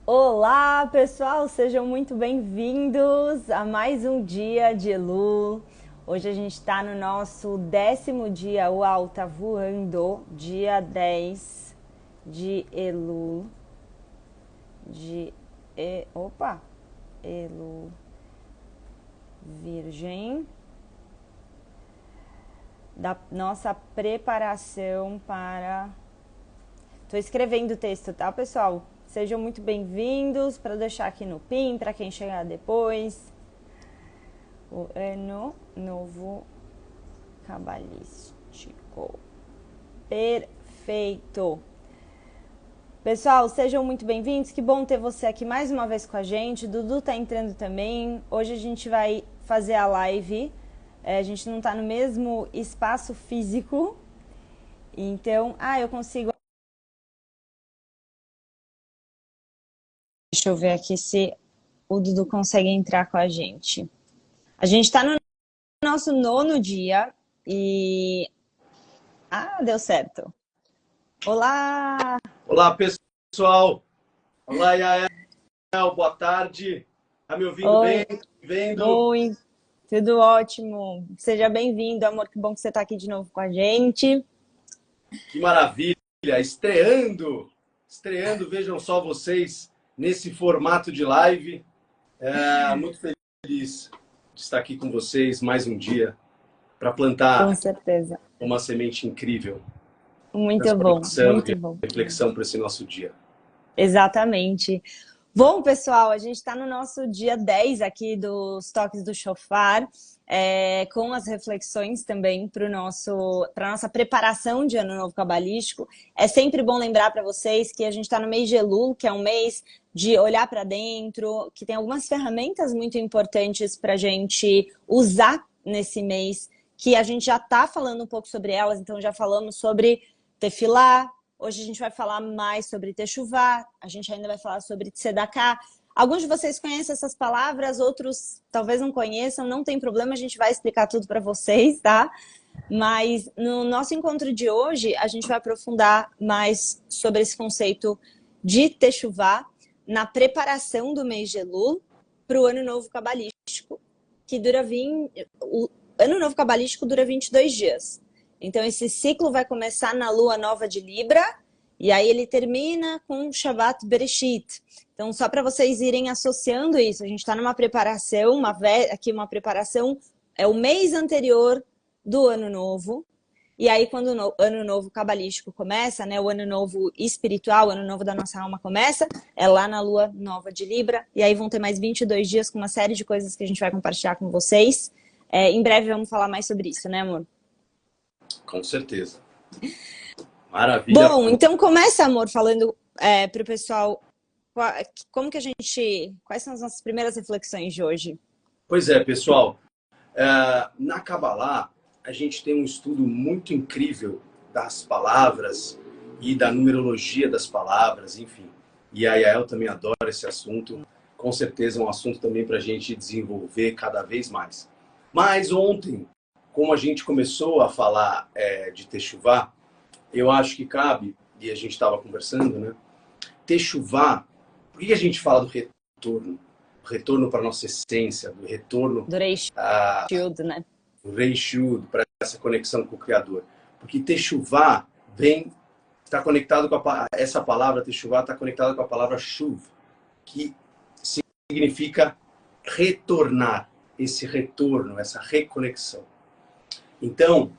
Olá, pessoal, sejam muito bem-vindos a mais um dia de Elul. Hoje a gente está no nosso 10º dia, uau, tá voando, dia 10 de Elul, opa, Elul, Virgem, da nossa preparação para... Tô escrevendo o texto, tá, pessoal? Sejam muito bem-vindos, para deixar aqui no PIN, para quem chegar depois. O ano novo cabalístico. Perfeito. Pessoal, sejam muito bem-vindos. Que bom ter você aqui mais uma vez com a gente. Dudu tá entrando também. Hoje a gente vai fazer a live. A gente não tá no mesmo espaço físico. Então, eu consigo. Deixa eu ver aqui se o Dudu consegue entrar com a gente. A gente está no nosso 9º dia e... deu certo. Olá! Olá, pessoal. Olá, Yael. Boa tarde. Tá me ouvindo Oi, bem? Vendo? oi, tudo ótimo. Seja bem-vindo, amor. Que bom que você está aqui de novo com a gente. Que maravilha. Estreando. Estreando, vejam só vocês nesse formato de live. Muito feliz de estar aqui com vocês mais um dia para Com plantar certeza. uma semente incrível. Muito bom, Transformação muito e bom. reflexão para esse nosso dia. Exatamente. Bom, pessoal, a gente está no nosso dia 10 aqui dos Toques do Chofar, com as reflexões também para a nossa preparação de Ano Novo Cabalístico. É sempre bom lembrar para vocês que a gente está no mês de Elul, que é um mês de olhar para dentro, que tem algumas ferramentas muito importantes para a gente usar nesse mês, que a gente já está falando um pouco sobre elas, então já falamos sobre Tefilá. Hoje a gente vai falar mais sobre Techuvá, a gente ainda vai falar sobre Tzedaká. Alguns de vocês conhecem essas palavras, outros talvez não conheçam, não tem problema, a gente vai explicar tudo para vocês, tá? Mas no nosso encontro de hoje, a gente vai aprofundar mais sobre esse conceito de Techuvá na preparação do mês de Elul para o Ano Novo Cabalístico, que dura o Ano Novo Cabalístico dura 22 dias. Então, esse ciclo vai começar na lua nova de Libra, e aí ele termina com Shabbat Bereshit. Então, só para vocês irem associando isso, a gente está numa preparação, uma preparação, é o mês anterior do Ano Novo, e aí quando o Ano Novo cabalístico começa, né, o Ano Novo espiritual, o Ano Novo da nossa alma começa, é lá na lua nova de Libra, e aí vão ter mais 22 dias com uma série de coisas que a gente vai compartilhar com vocês. Em breve vamos falar mais sobre isso, né, amor? Com certeza. Maravilha. Bom, então começa, amor, falando para o pessoal quais são as nossas primeiras reflexões de hoje? Pois é, pessoal. Na Kabbalah, a gente tem um estudo muito incrível das palavras e da numerologia das palavras, enfim. E a Yael também adora esse assunto. Com certeza é um assunto também para a gente desenvolver cada vez mais. Mas ontem, como a gente começou a falar de Techuvá, eu acho que cabe, e a gente estava conversando, né? Techuvá, por que a gente fala do retorno? O retorno para a nossa essência, do retorno Do Shield, né? Reishudo, para essa conexão com o Criador. Porque Techuvá está conectado com essa palavra, Techuvá está conectada com a palavra Shuv, que significa retornar, esse retorno, essa reconexão. Então,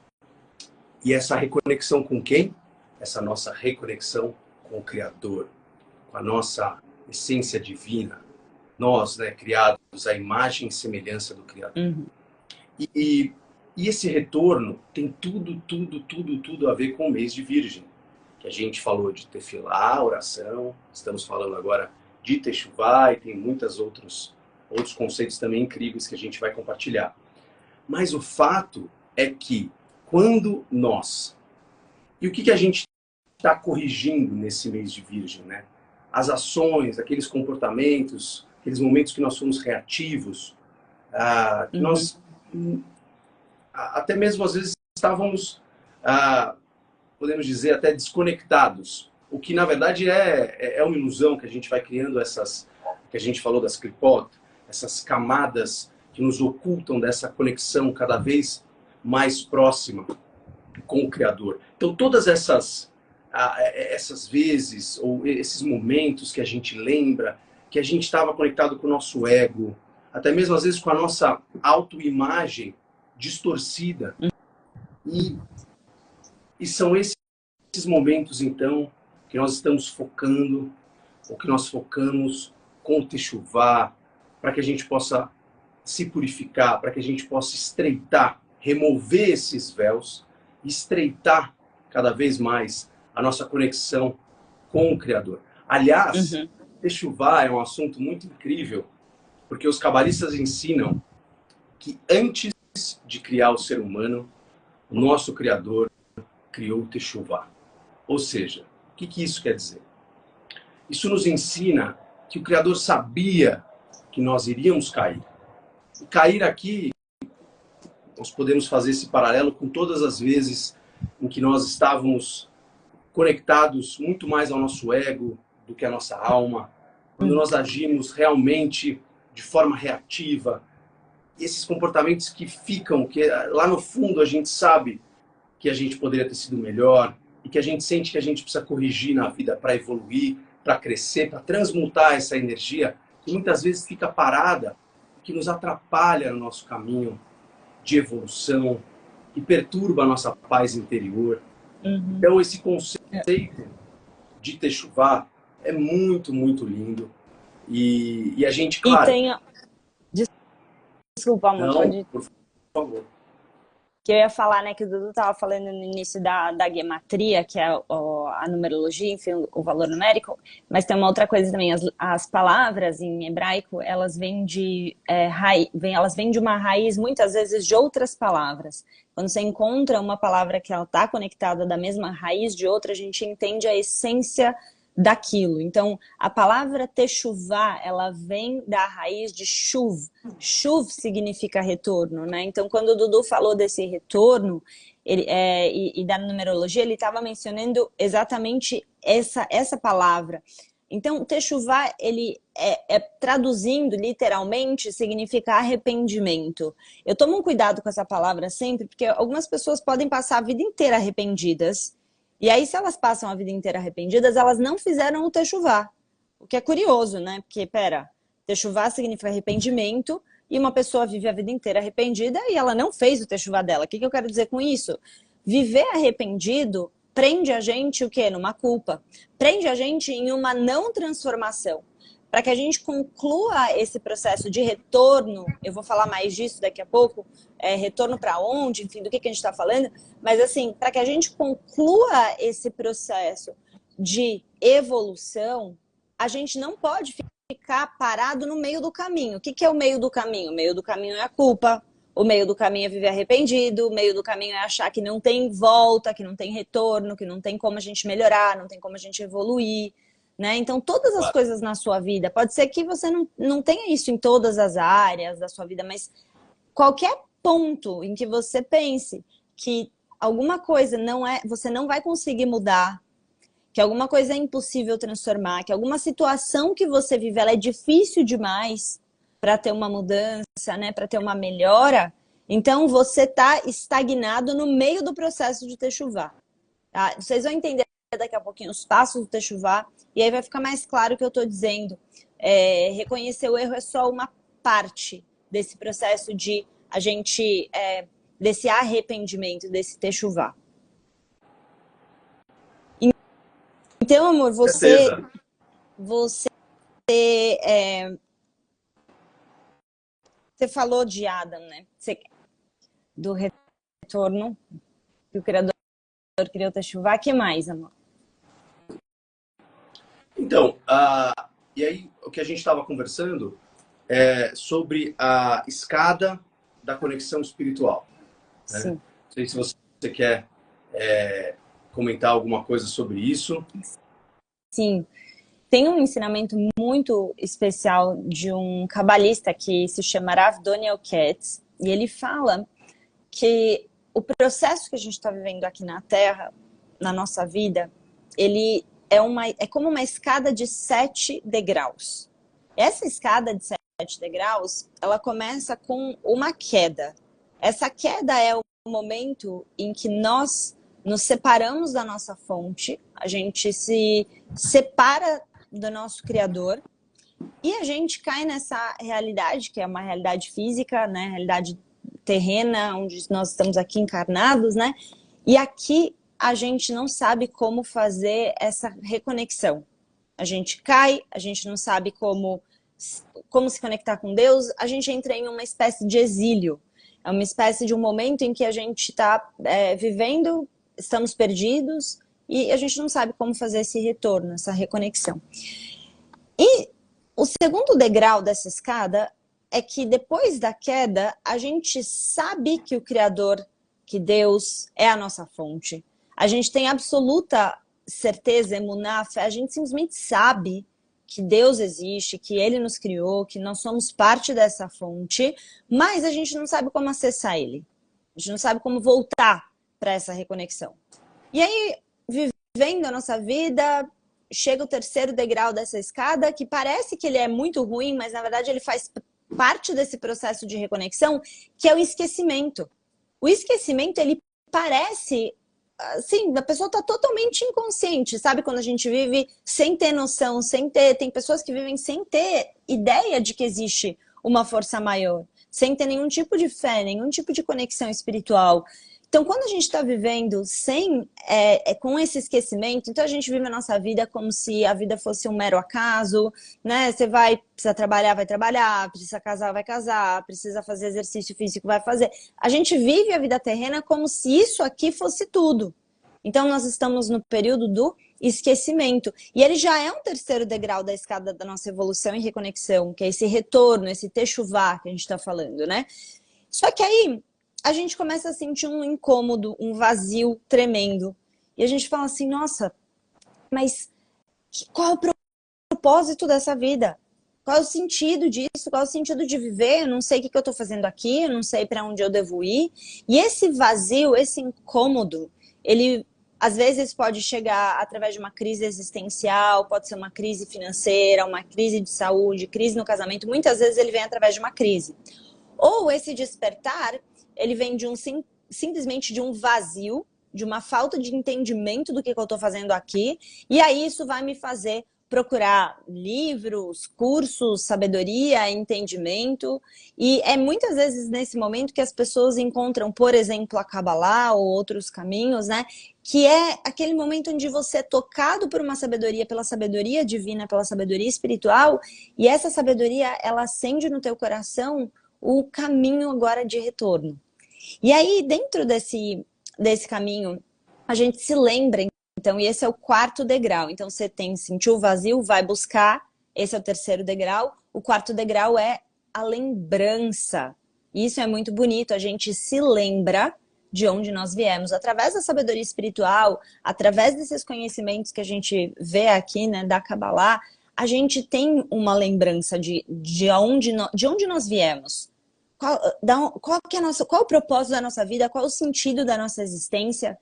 e essa reconexão com quem? Essa nossa reconexão com o Criador, com a nossa essência divina. Nós, né, criados à imagem e semelhança do Criador. Uhum. E esse retorno tem tudo a ver com o mês de Virgem. Que a gente falou de Tefilá, oração, estamos falando agora de Techuvá e tem muitos outros conceitos também incríveis que a gente vai compartilhar. Mas o fato é que quando nós... E o que a gente está corrigindo nesse mês de Virgem, né? As ações, aqueles comportamentos, aqueles momentos que nós somos reativos, que nós até mesmo às vezes estávamos, podemos dizer, até desconectados, o que na verdade é uma ilusão que a gente vai criando que a gente falou das clipot, essas camadas que nos ocultam dessa conexão cada vez mais próxima com o Criador. Então todas essas vezes, ou esses momentos que a gente lembra, que a gente estava conectado com o nosso ego, até mesmo às vezes com a nossa autoimagem distorcida. E são esses momentos, então, que nós estamos focando, ou que nós focamos com o Techuvá, para que a gente possa se purificar, para que a gente possa estreitar, remover esses véus, estreitar cada vez mais a nossa conexão com o Criador. Aliás, Techuvá é um assunto muito incrível, porque os cabalistas ensinam que antes de criar o ser humano, o nosso Criador criou o Techuvá. Ou seja, o que isso quer dizer? Isso nos ensina que o Criador sabia que nós iríamos cair. E cair aqui, nós podemos fazer esse paralelo com todas as vezes em que nós estávamos conectados muito mais ao nosso ego do que à nossa alma, quando nós agimos realmente de forma reativa, esses comportamentos que ficam, que lá no fundo a gente sabe que a gente poderia ter sido melhor e que a gente sente que a gente precisa corrigir na vida para evoluir, para crescer, para transmutar essa energia que muitas vezes fica parada, que nos atrapalha no nosso caminho de evolução, que perturba a nossa paz interior. Então esse conceito de Techuvá é muito, muito lindo. E a gente, claro... E tem... Desculpa, amor, não, pode... por favor. Que eu ia falar, né, que o Dudu estava falando no início da gematria, que é a numerologia, enfim, o valor numérico, mas tem uma outra coisa também, as palavras em hebraico, elas vêm de uma raiz, muitas vezes, de outras palavras. Quando você encontra uma palavra que ela está conectada da mesma raiz de outra, a gente entende a essência daquilo. Então, a palavra techuvá, ela vem da raiz de shuv. Shuv significa retorno, né? Então, quando o Dudu falou desse retorno e da numerologia, ele estava mencionando exatamente essa palavra. Então, techuvá, ele traduzindo literalmente, significa arrependimento. Eu tomo um cuidado com essa palavra sempre, porque algumas pessoas podem passar a vida inteira arrependidas. E aí, se elas passam a vida inteira arrependidas, elas não fizeram o techuvá. O que é curioso, né? Porque, techuvá significa arrependimento, e uma pessoa vive a vida inteira arrependida e ela não fez o techuvá dela. O que eu quero dizer com isso? Viver arrependido prende a gente o quê? Numa culpa. Prende a gente em uma não transformação. Para que a gente conclua esse processo de retorno, eu vou falar mais disso daqui a pouco, retorno para onde, enfim, do que a gente está falando, mas assim, para que a gente conclua esse processo de evolução, a gente não pode ficar parado no meio do caminho. O que é o meio do caminho? O meio do caminho é a culpa, o meio do caminho é viver arrependido, o meio do caminho é achar que não tem volta, que não tem retorno, que não tem como a gente melhorar, não tem como a gente evoluir. Né? Então, todas as coisas na sua vida, pode ser que você não tenha isso em todas as áreas da sua vida, mas qualquer ponto em que você pense que alguma coisa você não vai conseguir mudar, que alguma coisa é impossível transformar, que alguma situação que você vive ela é difícil demais para ter uma mudança, né? Para ter uma melhora, então você está estagnado no meio do processo de techuvá. Tá? Vocês vão entender daqui a pouquinho os passos do techuvá, e aí vai ficar mais claro o que eu estou dizendo. Reconhecer o erro é só uma parte desse processo de a gente, desse arrependimento, desse techuvá. Então, amor, você falou de Adam, né? Do retorno, que o Criador criou o techuvá. O que mais, amor? Então, e aí o que a gente estava conversando é sobre a escada da conexão espiritual. Né? Sim. Não sei se você quer comentar alguma coisa sobre isso. Sim. Tem um ensinamento muito especial de um cabalista que se chama Rav Doniel Katz, e ele fala que o processo que a gente está vivendo aqui na Terra, na nossa vida, ele é como uma escada de 7 degraus. Essa escada de 7 degraus, ela começa com uma queda. Essa queda é o momento em que nós nos separamos da nossa fonte, a gente se separa do nosso Criador e a gente cai nessa realidade, que é uma realidade física, né? Realidade terrena, onde nós estamos aqui encarnados, né? E aqui a gente não sabe como fazer essa reconexão. A gente cai, a gente não sabe como se conectar com Deus, a gente entra em uma espécie de exílio. É uma espécie de um momento em que a gente está vivendo, estamos perdidos e a gente não sabe como fazer esse retorno, essa reconexão. E o segundo degrau dessa escada é que depois da queda, a gente sabe que o Criador, que Deus é a nossa fonte. A gente tem absoluta certeza, emuná, fé, a gente simplesmente sabe que Deus existe, que Ele nos criou, que nós somos parte dessa fonte, mas a gente não sabe como acessar Ele. A gente não sabe como voltar para essa reconexão. E aí, vivendo a nossa vida, chega o terceiro degrau dessa escada, que parece que ele é muito ruim, mas na verdade ele faz parte desse processo de reconexão, que é o esquecimento. O esquecimento, ele parece... Assim, a pessoa está totalmente inconsciente, sabe? Quando a gente vive sem ter noção, sem ter... Tem pessoas que vivem sem ter ideia de que existe uma força maior, sem ter nenhum tipo de fé, nenhum tipo de conexão espiritual. Então, quando a gente está vivendo sem, com esse esquecimento, então a gente vive a nossa vida como se a vida fosse um mero acaso, né? Você precisa trabalhar, vai trabalhar, precisa casar, vai casar, precisa fazer exercício físico, vai fazer. A gente vive a vida terrena como se isso aqui fosse tudo. Então, nós estamos no período do esquecimento. E ele já é um terceiro degrau da escada da nossa evolução e reconexão, que é esse retorno, esse techuvá que a gente está falando, né? Só que aí a gente começa a sentir um incômodo, um vazio tremendo. E a gente fala assim, nossa, mas qual é o propósito dessa vida? Qual é o sentido disso? Qual é o sentido de viver? Eu não sei o que eu estou fazendo aqui, eu não sei para onde eu devo ir. E esse vazio, esse incômodo, ele às vezes pode chegar através de uma crise existencial, pode ser uma crise financeira, uma crise de saúde, crise no casamento. Muitas vezes ele vem através de uma crise. Ou esse despertar, ele vem de simplesmente de um vazio, de uma falta de entendimento do que eu estou fazendo aqui, e aí isso vai me fazer procurar livros, cursos, sabedoria, entendimento, e é muitas vezes nesse momento que as pessoas encontram, por exemplo, a Kabbalah ou outros caminhos, né, que é aquele momento onde você é tocado por uma sabedoria, pela sabedoria divina, pela sabedoria espiritual, e essa sabedoria, ela acende no teu coração o caminho agora de retorno. E aí, dentro desse caminho, a gente se lembra, então, e esse é o quarto degrau. Então, você sentiu o vazio, vai buscar, esse é o terceiro degrau. O quarto degrau é a lembrança. Isso é muito bonito, a gente se lembra de onde nós viemos. Através da sabedoria espiritual, através desses conhecimentos que a gente vê aqui, né, da Kabbalah, a gente tem uma lembrança de onde nós viemos. Qual é o propósito da nossa vida, qual é o sentido da nossa existência.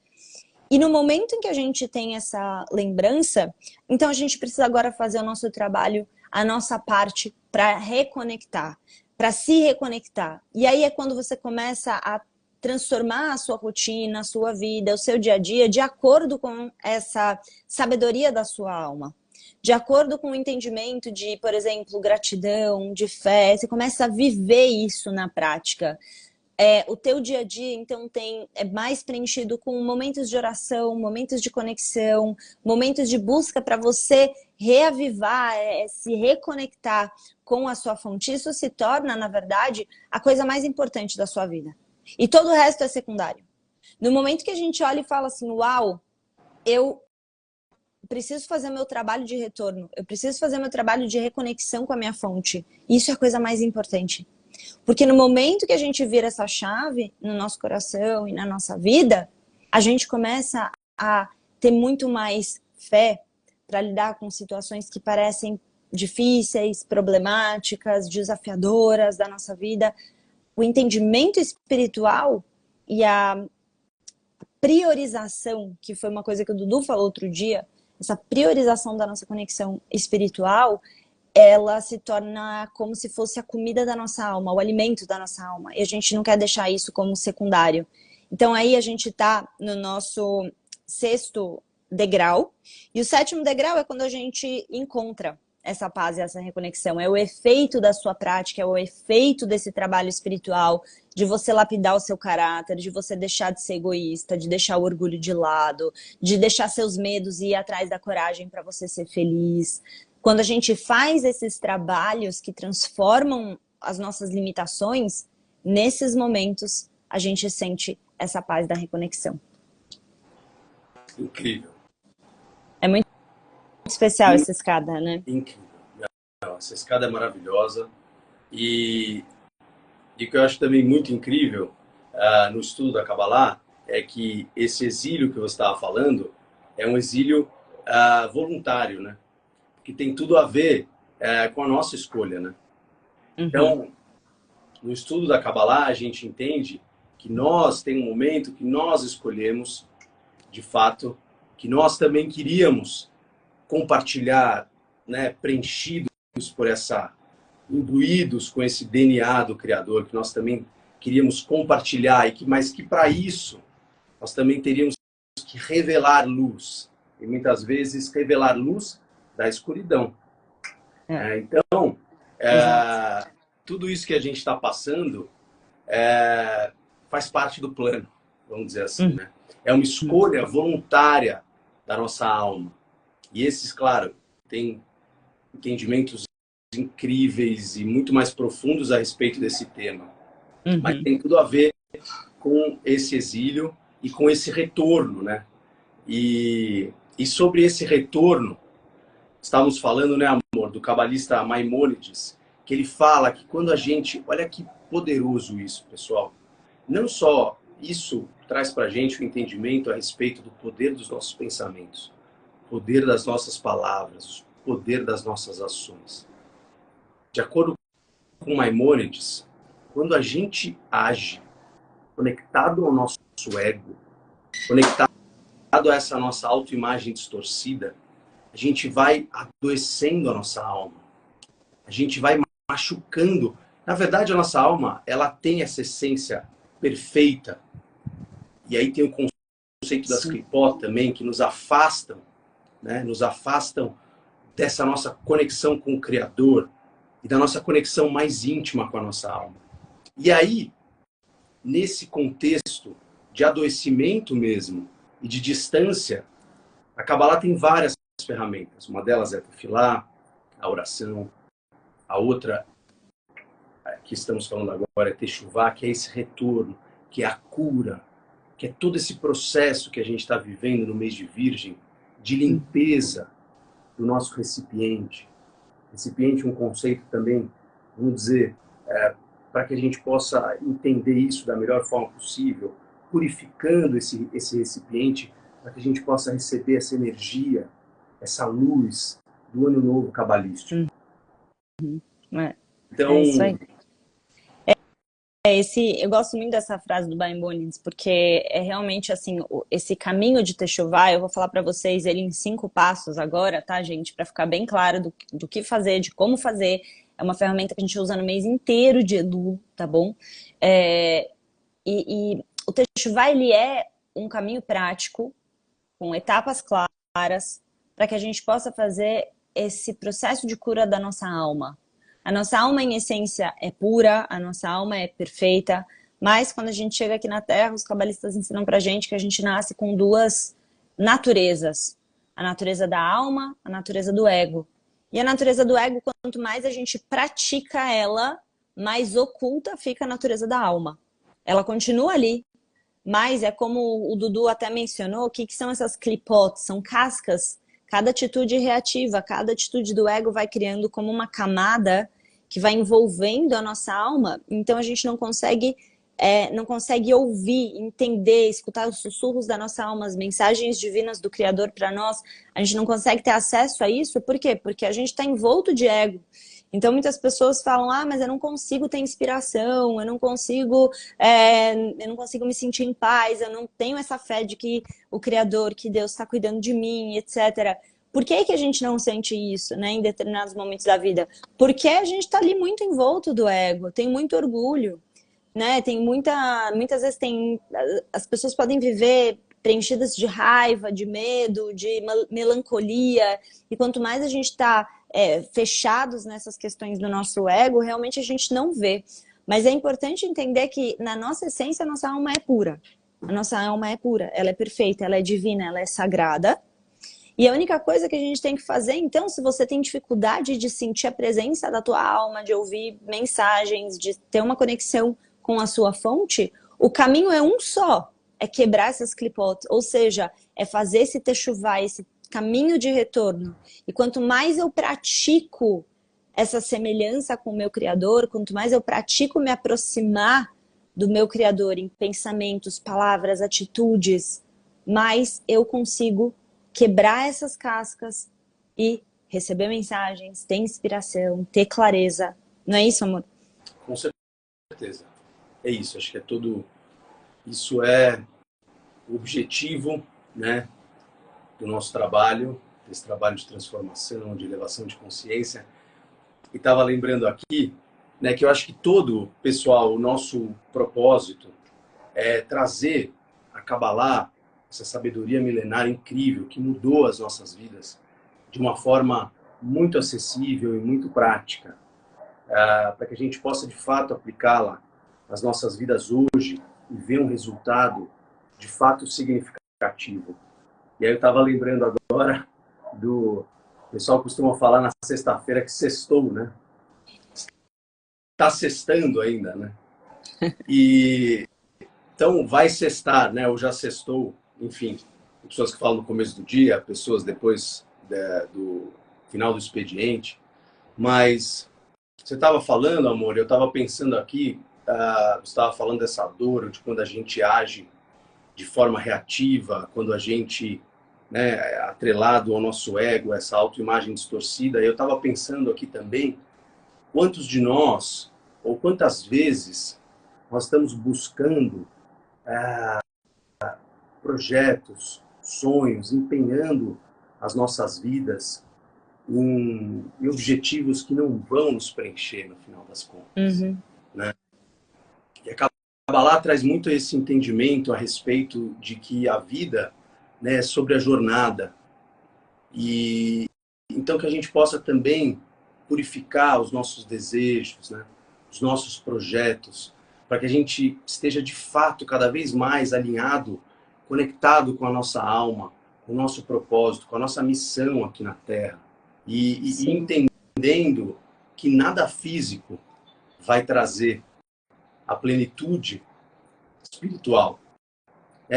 E no momento em que a gente tem essa lembrança, então a gente precisa agora fazer o nosso trabalho, a nossa parte para reconectar, para se reconectar. E aí é quando você começa a transformar a sua rotina, a sua vida, o seu dia a dia, de acordo com essa sabedoria da sua alma. De acordo com o entendimento de, por exemplo, gratidão, de fé, você começa a viver isso na prática. O teu dia a dia, então, é mais preenchido com momentos de oração, momentos de conexão, momentos de busca para você reavivar, se reconectar com a sua fonte. Isso se torna, na verdade, a coisa mais importante da sua vida. E todo o resto é secundário. No momento que a gente olha e fala assim, uau, eu preciso fazer meu trabalho de retorno, eu preciso fazer meu trabalho de reconexão com a minha fonte. Isso é a coisa mais importante. Porque no momento que a gente vira essa chave no nosso coração e na nossa vida, a gente começa a ter muito mais fé para lidar com situações que parecem difíceis, problemáticas, desafiadoras da nossa vida. O entendimento espiritual e a priorização, que foi uma coisa que o Dudu falou outro dia, essa priorização da nossa conexão espiritual, ela se torna como se fosse a comida da nossa alma, o alimento da nossa alma. E a gente não quer deixar isso como secundário. Então aí a gente está no nosso 6º degrau. E o 7º degrau é quando a gente encontra essa paz e essa reconexão. É o efeito da sua prática, é o efeito desse trabalho espiritual, de você lapidar o seu caráter, de você deixar de ser egoísta, de deixar o orgulho de lado, de deixar seus medos e ir atrás da coragem para você ser feliz. Quando a gente faz esses trabalhos que transformam as nossas limitações, nesses momentos a gente sente essa paz da reconexão. Incrível. É muito especial essa escada, né? Incrível. Não, essa escada é maravilhosa. E o que eu acho também muito incrível no estudo da Kabbalah é que esse exílio que você estava falando é um exílio voluntário, né? Que tem tudo a ver com a nossa escolha, né? Uhum. Então, no estudo da Kabbalah, a gente entende que nós tem um momento que nós escolhemos, de fato, que nós também queríamos compartilhar, né, preenchidos por imbuídos com esse DNA do Criador, que nós também queríamos compartilhar, mas que para isso nós também teríamos que revelar luz. E muitas vezes revelar luz da escuridão. Então, tudo isso que a gente está passando faz parte do plano, vamos dizer assim, né? É uma escolha voluntária da nossa alma. E esses, claro, têm entendimentos incríveis e muito mais profundos a respeito desse tema. Mas tem tudo a ver com esse exílio e com esse retorno, né? E sobre esse retorno, estávamos falando, né, amor, do cabalista Maimônides, que ele fala que quando a gente... Olha que poderoso isso, pessoal. Não só isso traz para a gente o entendimento a respeito do poder dos nossos pensamentos, o poder das nossas palavras, o poder das nossas ações. De acordo com Maimônides, quando a gente age conectado ao nosso ego, conectado a essa nossa autoimagem distorcida, a gente vai adoecendo a nossa alma. A gente vai machucando. Na verdade, a nossa alma, ela tem essa essência perfeita. E aí tem o conceito das clipot também, que nos afastam, né? Nos afastam dessa nossa conexão com o Criador e da nossa conexão mais íntima com a nossa alma. E aí, nesse contexto de adoecimento mesmo e de distância, a Kabbalah tem várias ferramentas. Uma delas é a tefilá, a oração. A outra, que estamos falando agora, é techuvá, que é esse retorno, que é a cura, que é todo esse processo que a gente está vivendo no mês de Virgem, de limpeza do nosso recipiente. Recipiente é um conceito também, vamos dizer, para que a gente possa entender isso da melhor forma possível, purificando esse recipiente, para que a gente possa receber essa energia, essa luz do ano novo cabalístico. Então, é isso aí. Eu gosto muito dessa frase do Maimônides, porque é realmente assim, esse caminho de Techuvá, eu vou falar para vocês ele em 5 passos agora, tá, gente? Para ficar bem claro do que fazer, de como fazer. É uma ferramenta que a gente usa no mês inteiro de Elu, tá bom? E o Techuvá, ele é um caminho prático, com etapas claras, para que a gente possa fazer esse processo de cura da nossa alma. A nossa alma, em essência, é pura, a nossa alma é perfeita, mas quando a gente chega aqui na Terra, os cabalistas ensinam pra gente que a gente nasce com 2 naturezas. A natureza da alma, a natureza do ego. E a natureza do ego, quanto mais a gente pratica ela, mais oculta fica a natureza da alma. Ela continua ali, mas é como o Dudu até mencionou, o que são essas clipotes? São cascas. Cada atitude reativa, cada atitude do ego vai criando como uma camada que vai envolvendo a nossa alma. Então a gente não consegue ouvir, entender, escutar os sussurros da nossa alma, as mensagens divinas do Criador para nós. A gente não consegue ter acesso a isso. Por quê? Porque a gente está envolto de ego. Então, muitas pessoas falam, mas eu não consigo ter inspiração, eu não consigo me sentir em paz, eu não tenho essa fé de que o Criador, que Deus está cuidando de mim, etc. Por que que a gente não sente isso, né, em determinados momentos da vida? Porque a gente está ali muito envolto do ego, tem muito orgulho, né? Muitas vezes as pessoas podem viver preenchidas de raiva, de medo, de melancolia, e quanto mais a gente está fechados nessas questões do nosso ego, realmente a gente não vê. Mas é importante entender que, na nossa essência, a nossa alma é pura. A nossa alma é pura, ela é perfeita, ela é divina, ela é sagrada. E a única coisa que a gente tem que fazer, então, se você tem dificuldade de sentir a presença da tua alma, de ouvir mensagens, de ter uma conexão com a sua fonte, o caminho é um só, é quebrar essas clipotes, ou seja, é fazer esse techuvá, esse caminho de retorno. E quanto mais eu pratico essa semelhança com o meu Criador, quanto mais eu pratico me aproximar do meu Criador em pensamentos, palavras, atitudes, mais eu consigo quebrar essas cascas e receber mensagens, ter inspiração, ter clareza. Não é isso, amor? Com certeza. É isso, acho que é tudo. Isso é o objetivo, né, do nosso trabalho, desse trabalho de transformação, de elevação de consciência. E estava lembrando aqui, né, que eu acho que todo, pessoal, o nosso propósito é trazer a Kabbalah, essa sabedoria milenar incrível que mudou as nossas vidas de uma forma muito acessível e muito prática, para que a gente possa de fato aplicá-la às nossas vidas hoje e ver um resultado de fato significativo. E aí eu estava lembrando agora o pessoal costuma falar na sexta-feira que sextou, né? Está sextando ainda, né? E então vai sextar, né? Ou já sextou, enfim. Pessoas que falam no começo do dia, pessoas depois do final do expediente. Mas você estava falando, amor, eu estava pensando aqui, você estava falando dessa dor, de quando a gente age de forma reativa, quando a gente, né, atrelado ao nosso ego, essa autoimagem distorcida. Eu estava pensando aqui também, quantos de nós, ou quantas vezes, nós estamos buscando projetos, sonhos, empenhando as nossas vidas em objetivos que não vão nos preencher no final das contas. Uhum. Né? E a Kabbalah traz muito esse entendimento a respeito de que a vida, né, é sobre a jornada. E então que a gente possa também purificar os nossos desejos, né, os nossos projetos, para que a gente esteja de fato cada vez mais alinhado, conectado com a nossa alma, com o nosso propósito, com a nossa missão aqui na Terra. E entendendo que nada físico vai trazer a plenitude espiritual.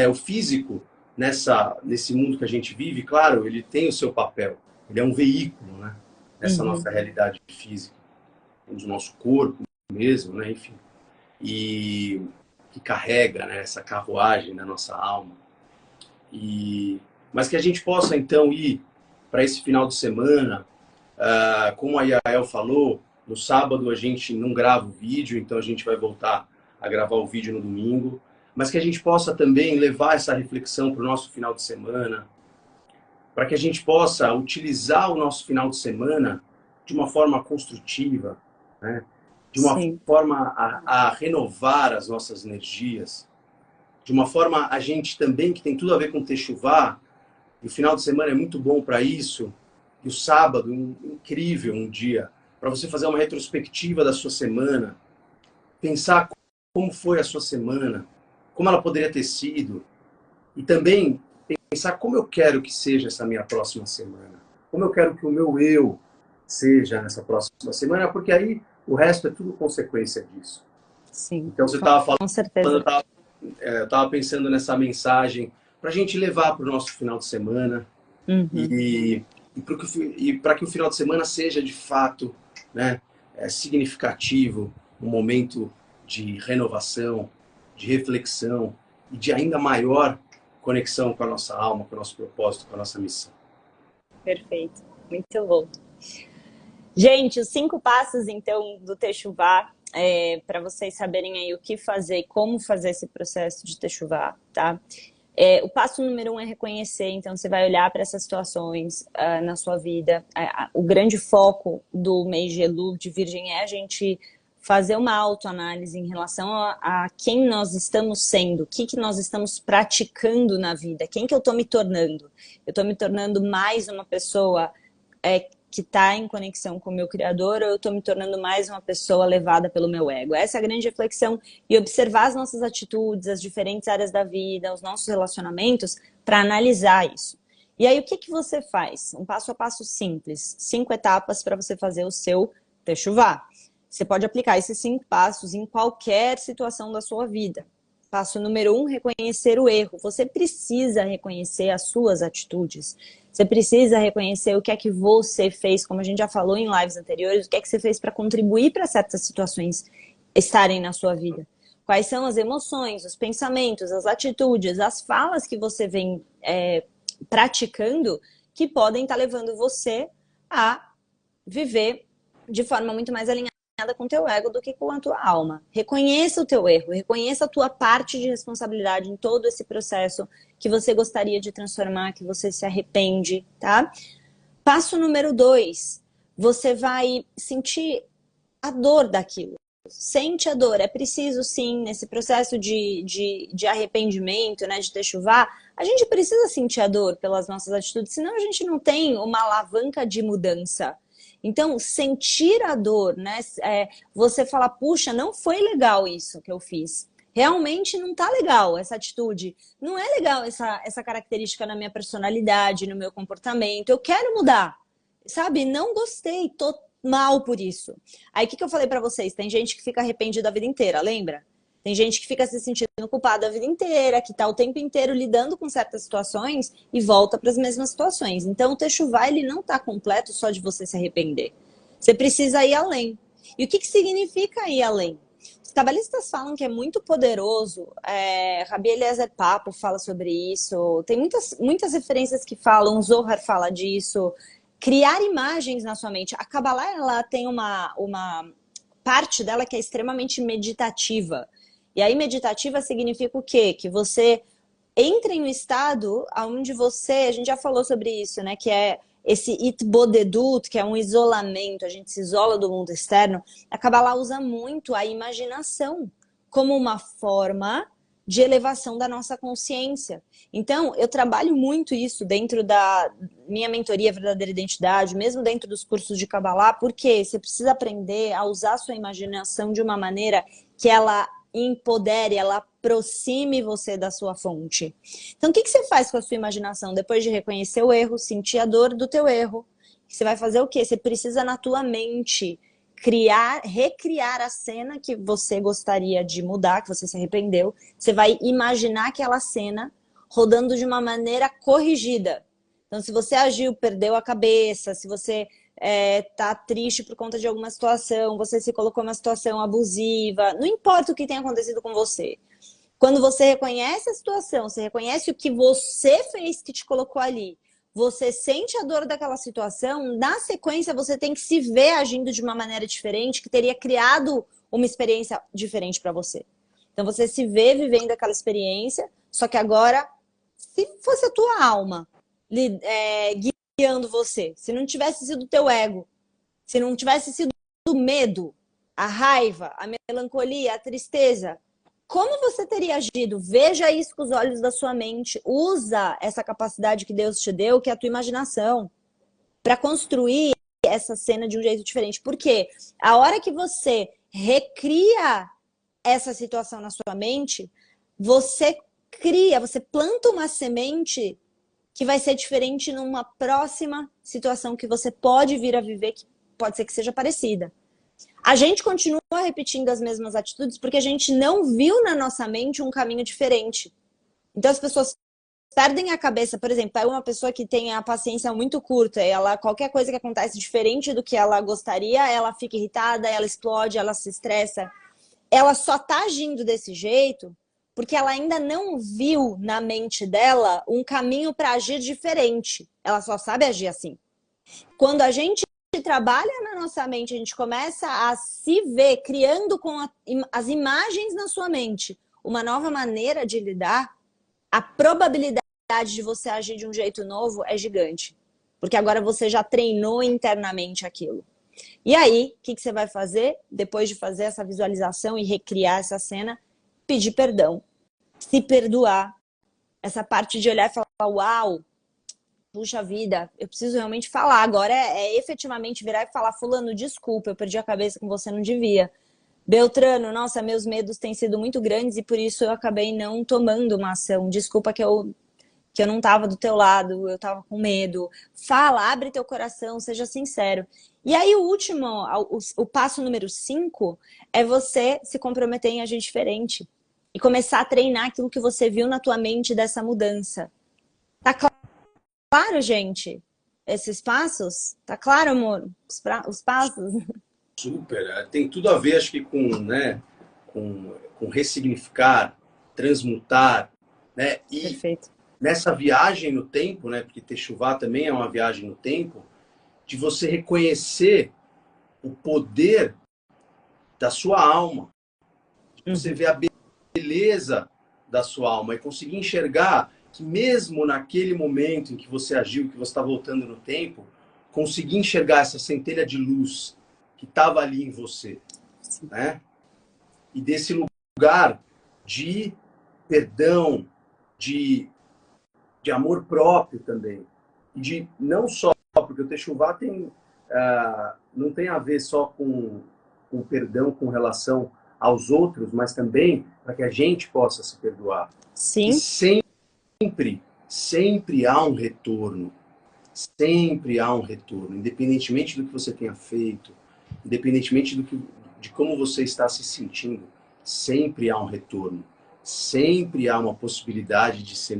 O físico, nesse mundo que a gente vive, claro, ele tem o seu papel. Ele é um veículo, né? Nessa nossa realidade física. Temos o nosso corpo mesmo, né? Enfim. E que carrega, né, essa carruagem da nossa alma. Mas que a gente possa, então, ir para esse final de semana, como a Yael falou, no sábado a gente não grava o vídeo, então a gente vai voltar a gravar o vídeo no domingo, mas que a gente possa também levar essa reflexão para o nosso final de semana, para que a gente possa utilizar o nosso final de semana de uma forma construtiva, né? De uma forma a renovar as nossas energias, de uma forma a gente também, que tem tudo a ver com techuvá, e o final de semana é muito bom para isso, e o sábado, incrível um dia, para você fazer uma retrospectiva da sua semana, pensar como foi a sua semana, como ela poderia ter sido, e também pensar como eu quero que seja essa minha próxima semana, como eu quero que o meu eu seja nessa próxima semana, porque aí o resto é tudo consequência disso. Sim, então você estava falando, com certeza. eu estava pensando nessa mensagem para a gente levar para o nosso final de semana e para que o final de semana seja de fato, né, significativo, um momento de renovação, de reflexão e de ainda maior conexão com a nossa alma, com o nosso propósito, com a nossa missão. Perfeito, muito bom. Gente, os 5 passos, então, do Techuvá, para vocês saberem aí o que fazer e como fazer esse processo de Techuvá, tá? O passo número 1 é reconhecer, então você vai olhar para essas situações na sua vida. O grande foco do mês de Elul, de Virgem, é a gente fazer uma autoanálise em relação a quem nós estamos sendo, o que nós estamos praticando na vida, quem que eu estou me tornando. Eu estou me tornando mais uma pessoa que está em conexão com o meu Criador, ou eu estou me tornando mais uma pessoa levada pelo meu ego? Essa é a grande reflexão, e observar as nossas atitudes, as diferentes áreas da vida, os nossos relacionamentos, para analisar isso. E aí, o que você faz? Um passo a passo simples, 5 etapas para você fazer o seu Techuvá. Você pode aplicar esses 5 passos em qualquer situação da sua vida. Passo número 1, reconhecer o erro. Você precisa reconhecer as suas atitudes. Você precisa reconhecer o que é que você fez, como a gente já falou em lives anteriores, o que é que você fez para contribuir para certas situações estarem na sua vida. Quais são as emoções, os pensamentos, as atitudes, as falas que você vem praticando que podem estar levando você a viver de forma muito mais alinhada com o teu ego do que com a tua alma. Reconheça o teu erro, reconheça a tua parte de responsabilidade em todo esse processo que você gostaria de transformar, que você se arrepende, tá? Passo número 2, você vai sentir a dor daquilo. Sente a dor, é preciso sim, nesse processo de arrependimento, né, de Techuvá, a gente precisa sentir a dor pelas nossas atitudes, senão a gente não tem uma alavanca de mudança. Então, sentir a dor, né? Você fala, puxa, não foi legal isso que eu fiz. Realmente não tá legal essa atitude. Não é legal essa característica na minha personalidade, no meu comportamento. Eu quero mudar, sabe? Não gostei, tô mal por isso. Aí, o que eu falei pra vocês? Tem gente que fica arrependida a vida inteira, lembra? Tem gente que fica se sentindo culpada a vida inteira, que tá o tempo inteiro lidando com certas situações e volta para as mesmas situações. Então, o Techuvá, ele não tá completo só de você se arrepender. Você precisa ir além. E o que significa ir além? Os cabalistas falam que é muito poderoso. Rabi Eliezer Papo fala sobre isso. Tem muitas referências que falam. O Zohar fala disso. Criar imagens na sua mente. A Kabbalah, ela tem uma parte dela que é extremamente meditativa. E aí, meditativa significa o quê? Que você entra em um estado onde a gente já falou sobre isso, né? Que é esse itbodedut, que é um isolamento, a gente se isola do mundo externo. A Kabbalah usa muito a imaginação como uma forma de elevação da nossa consciência. Então, eu trabalho muito isso dentro da minha mentoria Verdadeira Identidade, mesmo dentro dos cursos de Kabbalah, porque você precisa aprender a usar a sua imaginação de uma maneira que ela empodere, ela aproxime você da sua fonte. Então, o que você faz com a sua imaginação? Depois de reconhecer o erro, sentir a dor do teu erro, você vai fazer o quê? Você precisa, na tua mente, recriar a cena que você gostaria de mudar, que você se arrependeu. Você vai imaginar aquela cena rodando de uma maneira corrigida. Então, se você agiu, perdeu a cabeça, se você tá triste por conta de alguma situação, você se colocou numa situação abusiva, não importa o que tenha acontecido com você. Quando você reconhece a situação, você reconhece o que você fez que te colocou ali, você sente a dor daquela situação, na sequência você tem que se ver agindo de uma maneira diferente, que teria criado uma experiência diferente para você. Então você se vê vivendo aquela experiência, só que agora, se fosse a tua alma guiando você, se não tivesse sido o teu ego, se não tivesse sido o medo, a raiva, a melancolia, a tristeza, como você teria agido? Veja isso com os olhos da sua mente. Usa essa capacidade que Deus te deu, que é a tua imaginação, para construir essa cena de um jeito diferente. Por quê? A hora que você recria essa situação na sua mente, você planta uma semente que vai ser diferente numa próxima situação que você pode vir a viver, que pode ser que seja parecida. A gente continua repetindo as mesmas atitudes porque a gente não viu na nossa mente um caminho diferente. Então as pessoas perdem a cabeça, por exemplo, é uma pessoa que tem a paciência muito curta, qualquer coisa que acontece diferente do que ela gostaria, ela fica irritada, ela explode, ela se estressa. Ela só tá agindo desse jeito porque ela ainda não viu na mente dela um caminho para agir diferente. Ela só sabe agir assim. Quando a gente trabalha na nossa mente, a gente começa a se ver criando com as imagens na sua mente uma nova maneira de lidar, a probabilidade de você agir de um jeito novo é gigante. Porque agora você já treinou internamente aquilo. E aí, o que você vai fazer? Depois de fazer essa visualização e recriar essa cena, pedir perdão. Se perdoar. Essa parte de olhar e falar, uau, puxa vida, eu preciso realmente falar. Agora é efetivamente virar e falar, fulano, desculpa, eu perdi a cabeça com você, não devia. Beltrano, nossa, meus medos têm sido muito grandes e por isso eu acabei não tomando uma ação. Desculpa que eu não estava do teu lado, eu estava com medo. Fala, abre teu coração, seja sincero. E aí o último, o passo número 5 é você se comprometer em agir diferente. E começar a treinar aquilo que você viu na tua mente dessa mudança. Tá claro, gente? Esses passos? Tá claro, amor? Os passos? Super. Tem tudo a ver, acho que, né, com ressignificar, transmutar, né? E Perfeito. nessa viagem no tempo, né? Porque Techuvá também é uma viagem no tempo, de você reconhecer o poder da sua alma. Você vê a beleza da sua alma e conseguir enxergar que mesmo naquele momento em que você agiu, que você está voltando no tempo, conseguir enxergar essa centelha de luz que estava ali em você, né? E desse lugar de perdão, de amor próprio também. E de não só, porque o Techuvá tem, não tem a ver só com perdão com relação aos outros, mas também para que a gente possa se perdoar. Sim. E sempre há um retorno. Sempre há um retorno, independentemente do que você tenha feito, independentemente de como você está se sentindo, sempre há um retorno. Sempre há uma possibilidade de se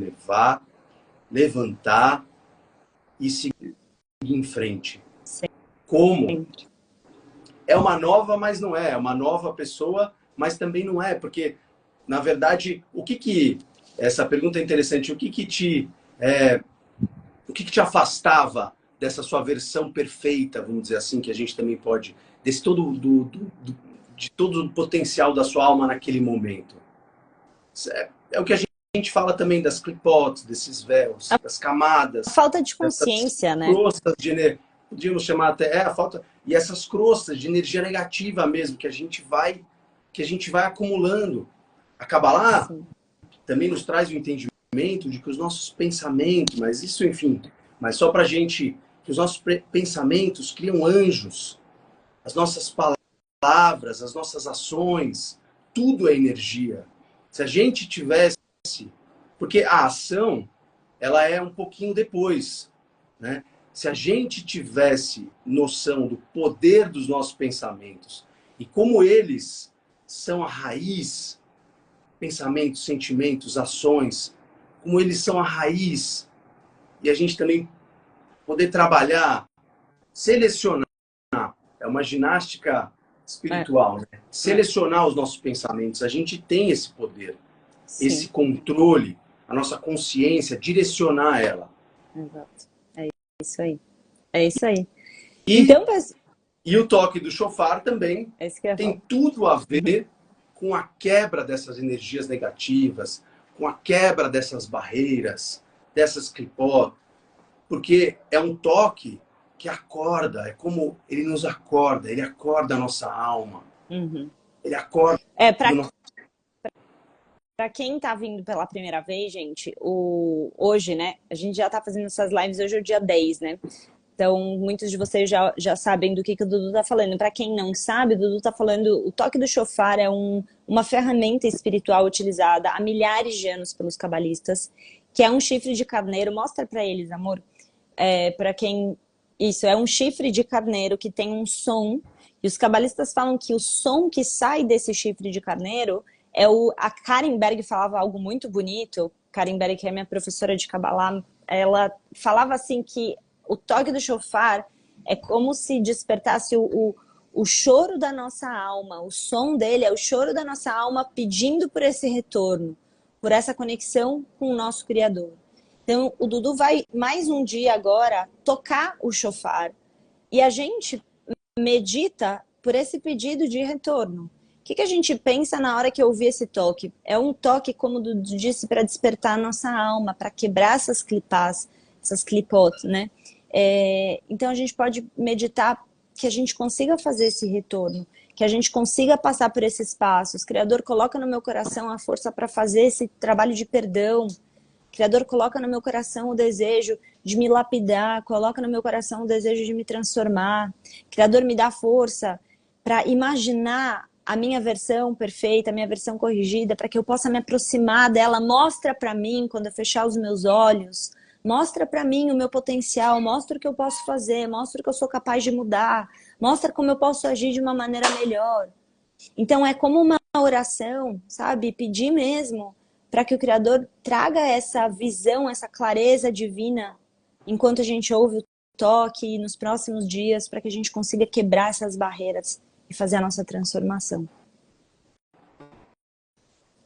levantar e seguir em frente. Como? É uma nova, mas não é. É uma nova pessoa, mas também não é. Porque, na verdade, essa pergunta é interessante. O que te afastava dessa sua versão perfeita, vamos dizer assim, que a gente também pode... de todo o potencial da sua alma naquele momento? É o que a gente fala também das clipotes, desses véus, das camadas. A falta de consciência, né? Crostas de energia, podíamos chamar até a falta, e essas crostas de energia negativa mesmo que a gente vai acumulando. A Kabbalah também nos traz o entendimento de que os nossos pensamentos, mas isso, enfim, mas só para a gente, que os nossos pensamentos criam anjos, as nossas palavras, as nossas ações, tudo é energia. Se a gente tivesse, porque a ação, ela é um pouquinho depois, né? Se a gente tivesse noção do poder dos nossos pensamentos e como eles são a raiz, pensamentos, sentimentos, ações, como eles são a raiz, e a gente também poder trabalhar, selecionar, é uma ginástica espiritual, né? Selecionar os nossos pensamentos, a gente tem esse poder, esse controle, a nossa consciência, direcionar ela. Exato. É isso aí. É isso aí. E o toque do shofar também tem tudo a ver com a quebra dessas energias negativas, com a quebra dessas barreiras, dessas clipó, porque é um toque que acorda, é como ele nos acorda, ele acorda a nossa alma. Ele acorda. Para quem tá vindo pela primeira vez, gente, hoje, né, a gente já tá fazendo essas lives, hoje é o dia 10, né? Então, muitos de vocês já sabem do que o Dudu tá falando. Para quem não sabe, o Dudu tá falando, o toque do shofar é uma ferramenta espiritual utilizada há milhares de anos pelos cabalistas, que é um chifre de carneiro. Mostra para eles, amor. Para quem... Isso, é um chifre de carneiro que tem um som, e os cabalistas falam que o som que sai desse chifre de carneiro a Karen Berg falava algo muito bonito. Karen Berg, que é minha professora de Kabbalah, ela falava assim que o toque do shofar é como se despertasse o choro da nossa alma. O som dele é o choro da nossa alma pedindo por esse retorno, por essa conexão com o nosso Criador. Então, o Dudu vai mais um dia agora tocar o shofar E a gente medita por esse pedido de retorno. O que a gente pensa na hora que ouvir esse toque? É um toque, como eu disse, para despertar a nossa alma, para quebrar essas clipás, essas clipot, né? Então a gente pode meditar que a gente consiga fazer esse retorno, que a gente consiga passar por esses passos. Criador, coloca no meu coração a força para fazer esse trabalho de perdão. Criador, coloca no meu coração o desejo de me lapidar, coloca no meu coração o desejo de me transformar. Criador, me dá força para imaginar a minha versão perfeita, a minha versão corrigida, para que eu possa me aproximar dela. Mostra para mim, quando eu fechar os meus olhos, mostra para mim o meu potencial, mostra o que eu posso fazer, mostra o que eu sou capaz de mudar, mostra como eu posso agir de uma maneira melhor. Então é como uma oração, sabe? Pedir mesmo para que o Criador traga essa visão, essa clareza divina, enquanto a gente ouve o toque nos próximos dias, para que a gente consiga quebrar essas barreiras e fazer a nossa transformação.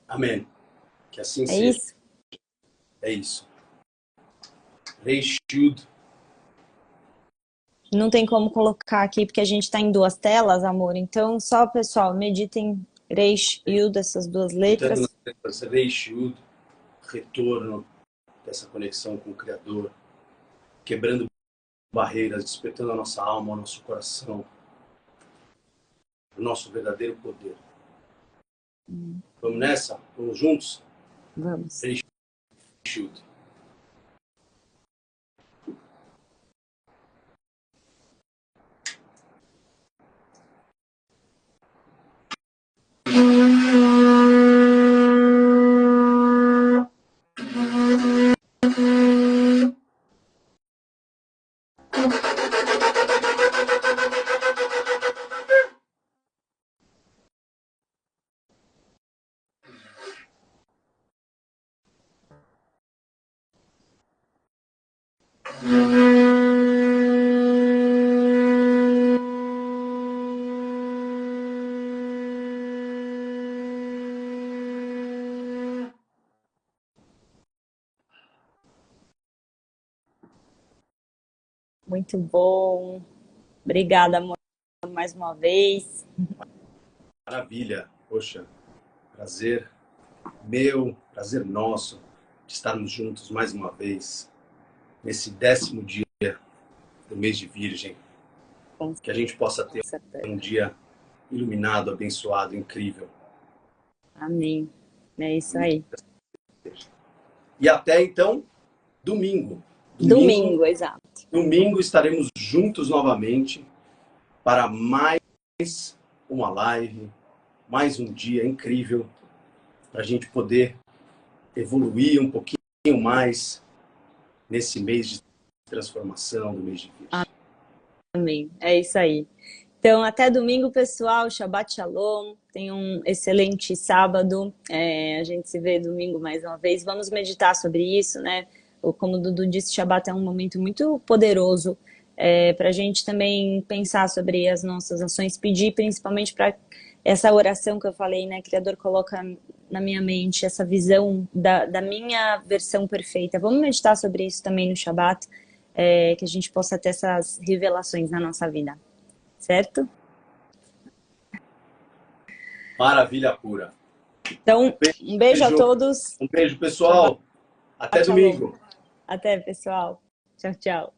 Amém. Que assim seja. É isso? É isso. Reishiud. Não tem como colocar aqui, porque a gente está em 2 telas, amor. Então, só, pessoal, meditem Reish e Yud, essas 2 letras. Reishiud, retorno dessa conexão com o Criador, quebrando barreiras, despertando a nossa alma, o nosso coração, o nosso verdadeiro poder. Vamos nessa? Vamos juntos? Vamos. Reishiud. Muito bom. Obrigada, amor, mais uma vez. Maravilha. Poxa, prazer meu, prazer nosso de estarmos juntos mais uma vez nesse 10º dia do mês de Virgem. Que a gente possa ter um dia iluminado, abençoado, incrível. Amém. É isso aí. E até então, domingo. Domingo, exato. Domingo estaremos juntos novamente para mais uma live, mais um dia incrível, para a gente poder evoluir um pouquinho mais nesse mês de transformação do mês de Virgem. Amém. É isso aí. Então, até domingo, pessoal. Shabbat Shalom. Tenham um excelente sábado. A gente se vê domingo mais uma vez. Vamos meditar sobre isso, né? Como o Dudu disse, Shabbat é um momento muito poderoso para a gente também pensar sobre as nossas ações, pedir principalmente para essa oração que eu falei, né? Criador, coloca na minha mente essa visão da minha versão perfeita. Vamos meditar sobre isso também no Shabbat, que a gente possa ter essas revelações na nossa vida. Certo? Maravilha pura. Então, um beijo a todos. Um beijo, pessoal. Até domingo. Até, pessoal. Tchau, tchau.